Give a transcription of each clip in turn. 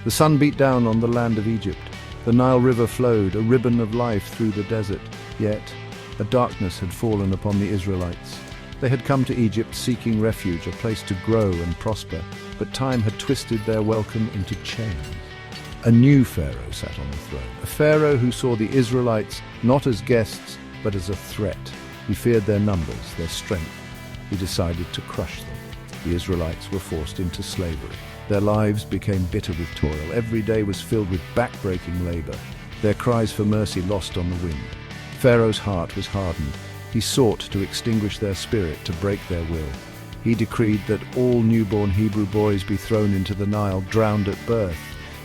The sun beat down on the land of Egypt. The Nile River flowed, a ribbon of life through the desert. Yet, a darkness had fallen upon the Israelites. They had come to Egypt seeking refuge, a place to grow and prosper, but time had twisted their welcome into chains. A new Pharaoh sat on the throne, a Pharaoh who saw the Israelites not as guests, but as a threat. He feared their numbers, their strength. He decided to crush them. The Israelites were forced into slavery. Their lives became bitter with toil. Every day was filled with back-breaking labor. Their cries for mercy lost on the wind. Pharaoh's heart was hardened. He sought to extinguish their spirit, to break their will. He decreed that all newborn Hebrew boys be thrown into the Nile, drowned at birth.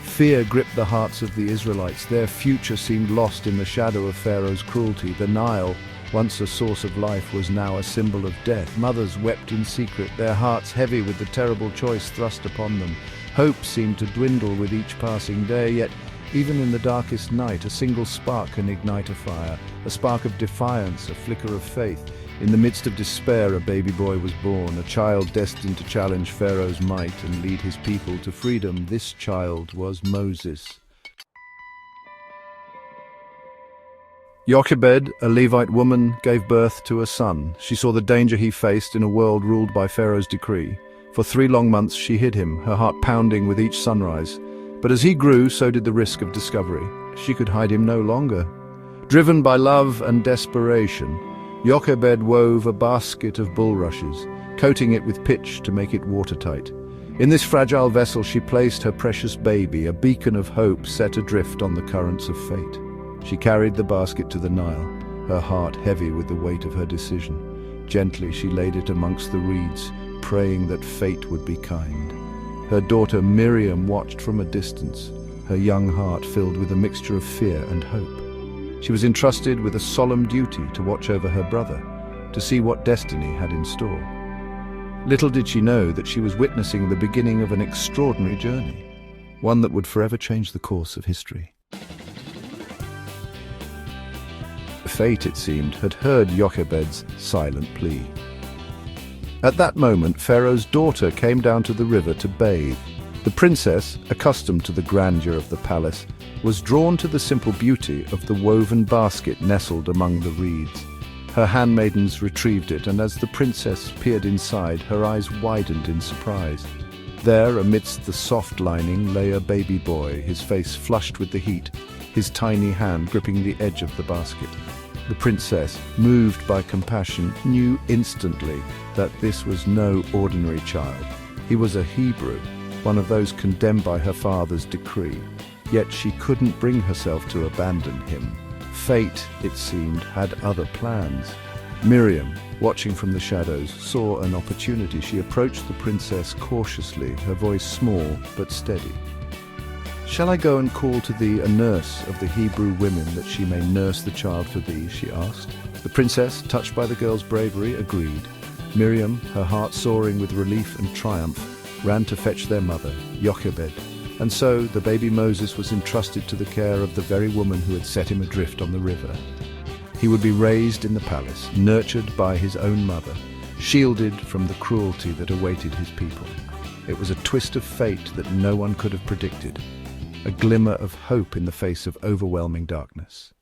Fear gripped the hearts of the Israelites. Their future seemed lost in the shadow of Pharaoh's cruelty. The Nile, once a source of life, was now a symbol of death. Mothers wept in secret, their hearts heavy with the terrible choice thrust upon them. Hope seemed to dwindle with each passing day, yet even in the darkest night, a single spark can ignite a fire, a spark of defiance, a flicker of faith. In the midst of despair, a baby boy was born, a child destined to challenge Pharaoh's might and lead his people to freedom. This child was Moses. Jochebed, a Levite woman, gave birth to a son. She saw the danger he faced in a world ruled by Pharaoh's decree. For 3 long months she hid him, her heart pounding with each sunrise. But as he grew, so did the risk of discovery. She could hide him no longer. Driven by love and desperation, Jochebed wove a basket of bulrushes, coating it with pitch to make it watertight. In this fragile vessel she placed her precious baby, a beacon of hope set adrift on the currents of fate. She carried the basket to the Nile, her heart heavy with the weight of her decision. Gently she laid it amongst the reeds, praying that fate would be kind. Her daughter Miriam watched from a distance, her young heart filled with a mixture of fear and hope. She was entrusted with a solemn duty to watch over her brother, to see what destiny had in store. Little did she know that she was witnessing the beginning of an extraordinary journey, one that would forever change the course of history. Fate, it seemed, had heard Jochebed's silent plea. At that moment, Pharaoh's daughter came down to the river to bathe. The princess, accustomed to the grandeur of the palace, was drawn to the simple beauty of the woven basket nestled among the reeds. Her handmaidens retrieved it, and as the princess peered inside, her eyes widened in surprise. There, amidst the soft lining, lay a baby boy, his face flushed with the heat, his tiny hand gripping the edge of the basket. The princess, moved by compassion, knew instantly that this was no ordinary child. He was a Hebrew, one of those condemned by her father's decree. Yet she couldn't bring herself to abandon him. Fate, it seemed, had other plans. Miriam, watching from the shadows, saw an opportunity. She approached the princess cautiously, her voice small but steady. "Shall I go and call to thee a nurse of the Hebrew women, that she may nurse the child for thee?" she asked. The princess, touched by the girl's bravery, agreed. Miriam, her heart soaring with relief and triumph, ran to fetch their mother, Jochebed. And so the baby Moses was entrusted to the care of the very woman who had set him adrift on the river. He would be raised in the palace, nurtured by his own mother, shielded from the cruelty that awaited his people. It was a twist of fate that no one could have predicted, a glimmer of hope in the face of overwhelming darkness.